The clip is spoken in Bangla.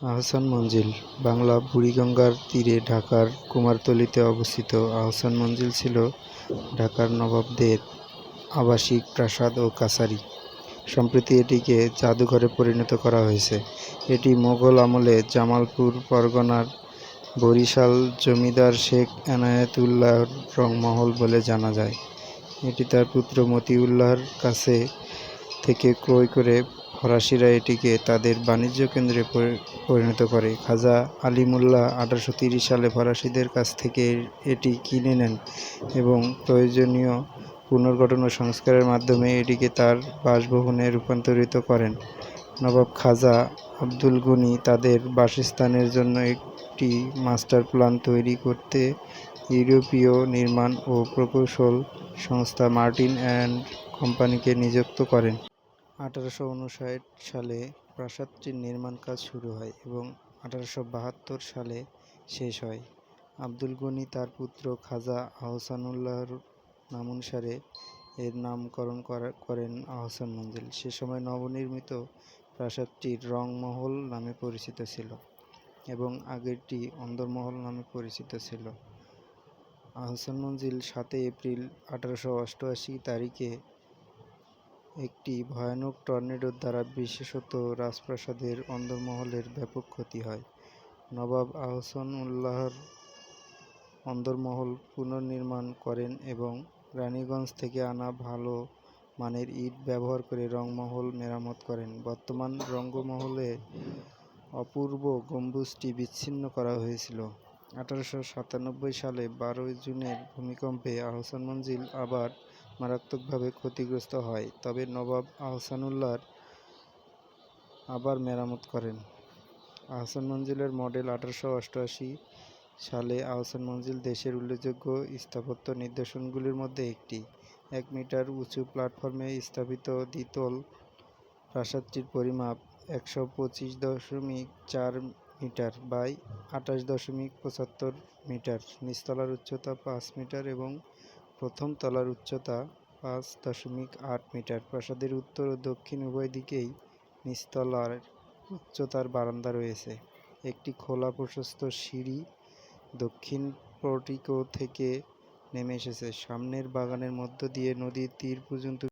আহসান মঞ্জিল বাংলা বুড়িগঙ্গার তীরে ঢাকার কুমারটুলিতে অবস্থিত। আহসান মঞ্জিল ছিল ঢাকার নবাবদের আবাসিক প্রাসাদ ও কাছারি। সম্প্রতি এটিকে জাদুঘরে পরিণত করা হয়েছে। এটি মোগল আমলে জামালপুর পরগনার বরিশাল জমিদার শেখ এনায়েতুল্লাহর রংমহল বলে জানা যায়। এটি তার পুত্র মতিউল্লাহর কাছে থেকে ক্রয় করে ফরাসিরা এটিকে তাদের বাণিজ্য কেন্দ্রে পরিণত করে। খাজা আলিমুল্লাহ 1830 সালে ফরাসিদের কাছ থেকে এটি কিনে নেন এবং প্রয়োজনীয় পুনর্গঠন ও সংস্কারের মাধ্যমে এটিকে তার বাসভবনে রূপান্তরিত করেন। নবাব খাজা আব্দুল গনি তাদের বাসস্থানের জন্য একটি মাস্টার প্ল্যান তৈরি করতে ইউরোপীয় নির্মাণ ও প্রকৌশল সংস্থা মার্টিন অ্যান্ড কোম্পানিকে নিযুক্ত করেন। 1859 সালে প্রাসাদটির নির্মাণ কাজ শুরু হয় এবং 1872 সালে শেষ হয়। আব্দুল গনি তার পুত্র খাজা আহসানুল্লাহর নামানুসারে এর নামকরণ করেন আহসান মঞ্জিল। সে সময় নবনির্মিত প্রাসাদটি রংমহল নামে পরিচিত ছিল এবং আগেরটি অন্দরমহল নামে পরিচিত ছিল। আহসান মঞ্জিল 7 এপ্রিল 1888 তারিখে একটি ভয়ানক টর্নেডোর দ্বারা বিশেষত রাজপ্রাসাদের অন্দরমহলের ব্যাপক ক্ষতি হয়। নবাব আহসানুল্লাহর অন্দরমহল পুনর্নির্মাণ করেন এবং রানীগঞ্জ থেকে আনা ভালো মানের ইট ব্যবহার করে রংমহল মেরামত করেন। বর্তমান রঙ্গমহলে অপূর্ব গম্বুজটি বিচ্ছিন্ন করা হয়েছিল। 1897 সালে 12 জুনের ভূমিকম্পে আহসান মঞ্জিল আবার মারাত্মকভাবে ক্ষতিগ্রস্ত হয়, তবে নবাব আহসানুল্লাহ আবার মেরামত করেন। আহসান মঞ্জিলের মডেল 1888 সালে আহসান মঞ্জিল দেশের উল্লেখযোগ্য স্থাপত্য নিদর্শনগুলির মধ্যে একটি। 1 মিটার উঁচু প্ল্যাটফর্মে স্থাপিত দ্বিতল প্রাসাদটির পরিমাপ 125.4 মিটার বাই 28.75 মিটার, নিচতলার উচ্চতা 5 মিটার এবং প্রথম তলার উচ্চতা 5.8 মিটার। প্রাসাদের উত্তর ও দক্ষিণ উভয় দিকেই নিচতলার উচ্চতার বারান্দা রয়েছে। একটি খোলা প্রশস্ত সিঁড়ি দক্ষিণ পোর্টিকো থেকে নেমে এসেছে। সামনের বাগানের মধ্য দিয়ে নদীর তীর পর্যন্ত